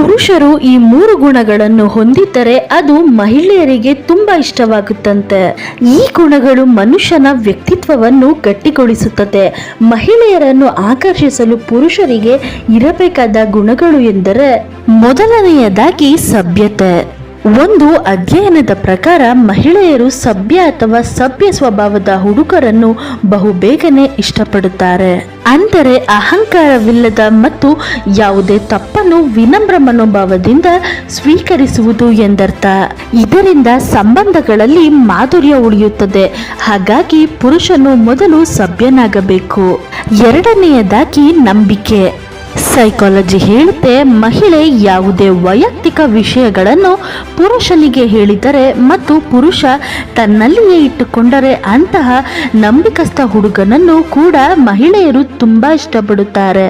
ಪುರುಷರು ಈ 3 ಗುಣಗಳನ್ನು ಹೊಂದಿದ್ದರೆ ಅದು ಮಹಿಳೆಯರಿಗೆ ತುಂಬಾ ಇಷ್ಟವಾಗುತ್ತಂತೆ. ಈ ಗುಣಗಳು ಮನುಷ್ಯನ ವ್ಯಕ್ತಿತ್ವವನ್ನು ಗಟ್ಟಿಗೊಳಿಸುತ್ತದೆ. ಮಹಿಳೆಯರನ್ನು ಆಕರ್ಷಿಸಲು ಪುರುಷರಿಗೆ ಇರಬೇಕಾದ ಗುಣಗಳು ಎಂದರೆ ಮೊದಲನೆಯದಾಗಿ ಸಭ್ಯತೆ. ಒಂದು ಅಧ್ಯಯನದ ಪ್ರಕಾರ ಮಹಿಳೆಯರು ಸಭ್ಯ ಅಥವಾ ಸಭ್ಯ ಸ್ವಭಾವದ ಹುಡುಗರನ್ನು ಬಹುಬೇಗನೆ ಇಷ್ಟಪಡುತ್ತಾರೆ. ಅಂದರೆ ಅಹಂಕಾರವಿಲ್ಲದ ಮತ್ತು ಯಾವುದೇ ತಪ್ಪನ್ನು ವಿನಮ್ರ ಮನೋಭಾವದಿಂದ ಸ್ವೀಕರಿಸುವುದು ಎಂದರ್ಥ. ಇದರಿಂದ ಸಂಬಂಧಗಳಲ್ಲಿ ಮಾಧುರ್ಯ ಉಳಿಯುತ್ತದೆ. ಹಾಗಾಗಿ ಪುರುಷನು ಮೊದಲು ಸಭ್ಯನಾಗಬೇಕು. ಎರಡನೆಯದಾಗಿ ನಂಬಿಕೆ. ಸೈಕಾಲಜಿ ಹೇಳುತ್ತೆ, ಮಹಿಳೆ ಯಾವುದೇ ವೈಯಕ್ತಿಕ ವಿಷಯಗಳನ್ನು ಪುರುಷನಿಗೆ ಹೇಳಿದರೆ ಮತ್ತು ಪುರುಷ ತನ್ನಲ್ಲಿಯೇ ಇಟ್ಟುಕೊಂಡರೆ ಅಂತಹ ನಂಬಿಕಸ್ಥ ಹುಡುಗನನ್ನು ಕೂಡ ಮಹಿಳೆಯರು ತುಂಬಾ ಇಷ್ಟಪಡುತ್ತಾರೆ.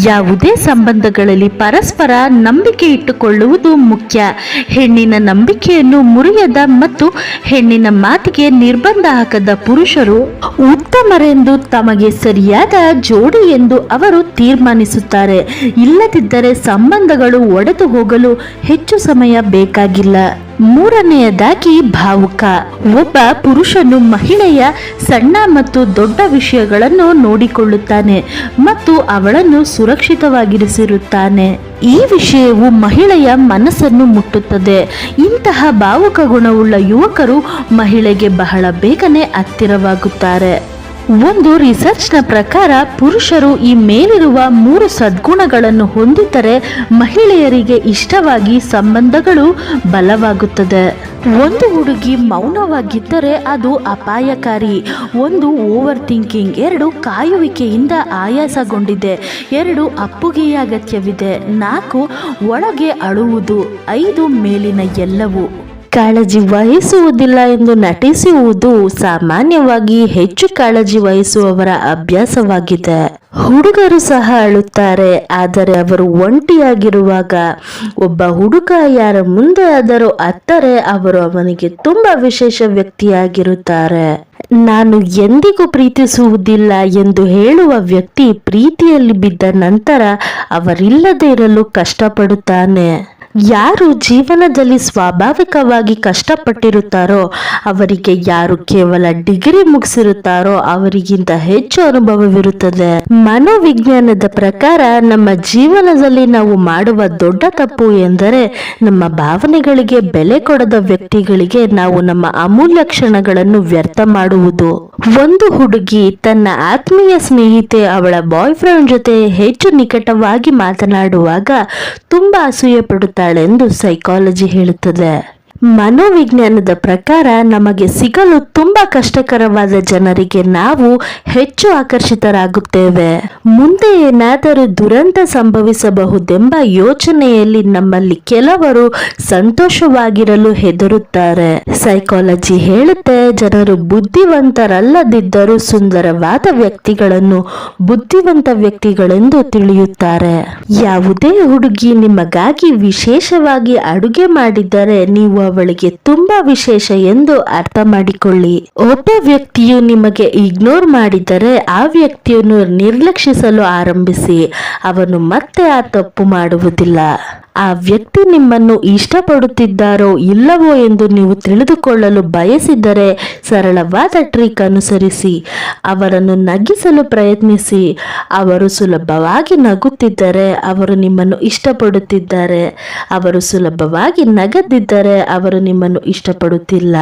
ಯಾವುದೇ ಸಂಬಂಧಗಳಲ್ಲಿ ಪರಸ್ಪರ ನಂಬಿಕೆ ಇಟ್ಟುಕೊಳ್ಳುವುದು ಮುಖ್ಯ. ಹೆಣ್ಣಿನ ನಂಬಿಕೆಯನ್ನು ಮುರಿಯದ ಮತ್ತು ಹೆಣ್ಣಿನ ಮಾತಿಗೆ ನಿರ್ಬಂಧ ಹಾಕದ ಪುರುಷರು ಉತ್ತಮರೆಂದು, ತಮಗೆ ಸರಿಯಾದ ಜೋಡಿ ಎಂದು ಅವರು ತೀರ್ಮಾನಿಸುತ್ತಾರೆ. ಇಲ್ಲದಿದ್ದರೆ ಸಂಬಂಧಗಳು ಒಡೆದು ಹೋಗಲು ಹೆಚ್ಚು ಸಮಯ ಬೇಕಾಗಿಲ್ಲ. ಮೂರನೆಯದಾಗಿ ಭಾವುಕ. ಒಬ್ಬ ಪುರುಷನು ಮಹಿಳೆಯ ಸಣ್ಣ ಮತ್ತು ದೊಡ್ಡ ವಿಷಯಗಳನ್ನು ನೋಡಿಕೊಳ್ಳುತ್ತಾನೆ ಮತ್ತು ಅವಳನ್ನು ಸುರಕ್ಷಿತವಾಗಿರಿಸಿರುತ್ತಾನೆ. ಈ ವಿಷಯವು ಮಹಿಳೆಯ ಮನಸ್ಸನ್ನು ಮುಟ್ಟುತ್ತದೆ. ಇಂತಹ ಭಾವುಕ ಗುಣವುಳ್ಳ ಯುವಕರು ಮಹಿಳೆಗೆ ಬಹಳ ಬೇಗನೆ ಹತ್ತಿರವಾಗುತ್ತಾರೆ. ಒಂದು ರಿಸರ್ಚ್ನ ಪ್ರಕಾರ ಪುರುಷರು ಈ ಮೇಲಿರುವ 3 ಸದ್ಗುಣಗಳನ್ನು ಹೊಂದಿದ್ದರೆ ಮಹಿಳೆಯರಿಗೆ ಇಷ್ಟವಾಗಿ ಸಂಬಂಧಗಳು ಬಲವಾಗುತ್ತದೆ. ಒಂದು ಹುಡುಗಿ ಮೌನವಾಗಿದ್ದರೆ ಅದು ಅಪಾಯಕಾರಿ. 1 ಓವರ್ ಥಿಂಕಿಂಗ್. 2 ಕಾಯುವಿಕೆಯಿಂದ ಆಯಾಸಗೊಂಡಿದೆ. 2 ಅಪ್ಪುಗೆಯ ಅಗತ್ಯವಿದೆ. 4 ಒಳಗೆ ಅಳುವುದು. 5 ಮೇಲಿನ ಎಲ್ಲವೂ. ಕಾಳಜಿ ವಹಿಸುವುದಿಲ್ಲ ಎಂದು ನಟಿಸುವುದು ಸಾಮಾನ್ಯವಾಗಿ ಹೆಚ್ಚು ಕಾಳಜಿ ವಹಿಸುವವರ ಅಭ್ಯಾಸವಾಗಿದೆ. ಹುಡುಗರು ಸಹ ಅಳುತ್ತಾರೆ, ಆದರೆ ಅವರು ಒಂಟಿಯಾಗಿರುವಾಗ. ಒಬ್ಬ ಹುಡುಗ ಯಾರ ಮುಂದೆ ಆದರೂ ಅತ್ತರೆ ಅವರು ಅವನಿಗೆ ತುಂಬಾ ವಿಶೇಷ ವ್ಯಕ್ತಿಯಾಗಿರುತ್ತಾರೆ. ನಾನು ಎಂದಿಗೂ ಪ್ರೀತಿಸುವುದಿಲ್ಲ ಎಂದು ಹೇಳುವ ವ್ಯಕ್ತಿ ಪ್ರೀತಿಯಲ್ಲಿ ಬಿದ್ದ ನಂತರ ಅವರಿಲ್ಲದೆ ಇರಲು ಕಷ್ಟಪಡುತ್ತಾನೆ. ಯಾರು ಜೀವನದಲ್ಲಿ ಸ್ವಾಭಾವಿಕವಾಗಿ ಕಷ್ಟಪಟ್ಟಿರುತ್ತಾರೋ ಅವರಿಗೆ, ಯಾರು ಕೇವಲ ಡಿಗ್ರಿ ಮುಗಿಸಿರುತ್ತಾರೋ ಅವರಿಗಿಂತ ಹೆಚ್ಚು ಅನುಭವವಿರುತ್ತದೆ. ಮನೋವಿಜ್ಞಾನದ ಪ್ರಕಾರ ನಮ್ಮ ಜೀವನದಲ್ಲಿ ನಾವು ಮಾಡುವ ದೊಡ್ಡ ತಪ್ಪು ಎಂದರೆ ನಮ್ಮ ಭಾವನೆಗಳಿಗೆ ಬೆಲೆ ಕೊಡದ ವ್ಯಕ್ತಿಗಳಿಗೆ ನಾವು ನಮ್ಮ ಅಮೂಲ್ಯ ಕ್ಷಣಗಳನ್ನು ವ್ಯರ್ಥ ಮಾಡುವುದು. ಒಂದು ಹುಡುಗಿ ತನ್ನ ಆತ್ಮೀಯ ಸ್ನೇಹಿತೆ ಅವಳ ಬಾಯ್ ಫ್ರೆಂಡ್ ಜೊತೆ ಹೆಚ್ಚು ನಿಕಟವಾಗಿ ಮಾತನಾಡುವಾಗ ತುಂಬಾ ಅಸೂಯೆ ಪಡುತ್ತಾಳೆ ಎಂದು ಸೈಕಾಲಜಿ ಹೇಳುತ್ತದೆ. ಮನೋವಿಜ್ಞಾನದ ಪ್ರಕಾರ ನಮಗೆ ಸಿಗಲು ತುಂಬಾ ಕಷ್ಟಕರವಾದ ಜನರಿಗೆ ನಾವು ಹೆಚ್ಚು ಆಕರ್ಷಿತರಾಗುತ್ತೇವೆ. ಮುಂದೆ ಏನಾದರೂ ದುರಂತ ಸಂಭವಿಸಬಹುದೆಂಬ ಯೋಚನೆಯಲ್ಲಿ ನಮ್ಮಲ್ಲಿ ಕೆಲವರು ಸಂತೋಷವಾಗಿರಲು ಹೆದರುತ್ತಾರೆ. ಸೈಕಾಲಜಿ ಹೇಳುತ್ತೆ, ಜನರು ಬುದ್ಧಿವಂತರಲ್ಲದಿದ್ದರೂ ಸುಂದರವಾದ ವ್ಯಕ್ತಿಗಳನ್ನು ಬುದ್ಧಿವಂತ ವ್ಯಕ್ತಿಗಳೆಂದು ತಿಳಿಯುತ್ತಾರೆ. ಯಾವುದೇ ಹುಡುಗಿ ನಿಮಗಾಗಿ ವಿಶೇಷವಾಗಿ ಅಡುಗೆ ಮಾಡಿದ್ದರೆ ನೀವು ಅವಳಿಗೆ ತುಂಬಾ ವಿಶೇಷ ಎಂದು ಅರ್ಥ ಮಾಡಿಕೊಳ್ಳಿ. ಒಬ್ಬ ವ್ಯಕ್ತಿಯು ನಿಮಗೆ ಇಗ್ನೋರ್ ಮಾಡಿದರೆ ಆ ವ್ಯಕ್ತಿಯನ್ನು ನಿರ್ಲಕ್ಷಿಸಲು ಆರಂಭಿಸಿ. ಅವನು ಮತ್ತೆ ಆ ತಪ್ಪು ಮಾಡುವುದಿಲ್ಲ. ಆ ವ್ಯಕ್ತಿ ನಿಮ್ಮನ್ನು ಇಷ್ಟಪಡುತ್ತಿದ್ದಾರೋ ಇಲ್ಲವೋ ಎಂದು ನೀವು ತಿಳಿದುಕೊಳ್ಳಲು ಬಯಸಿದರೆ ಸರಳವಾದ ಟ್ರಿಕ್ ಅನುಸರಿಸಿ. ಅವರನ್ನು ನಗಿಸಲು ಪ್ರಯತ್ನಿಸಿ. ಅವರು ಸುಲಭವಾಗಿ ನಗುತ್ತಿದ್ದರೆ ಅವರು ನಿಮ್ಮನ್ನು ಇಷ್ಟಪಡುತ್ತಿದ್ದಾರೆ. ಅವರು ಸುಲಭವಾಗಿ ನಗದಿದ್ದರೆ ಅವರು ನಿಮ್ಮನ್ನು ಇಷ್ಟಪಡುತ್ತಿಲ್ಲ.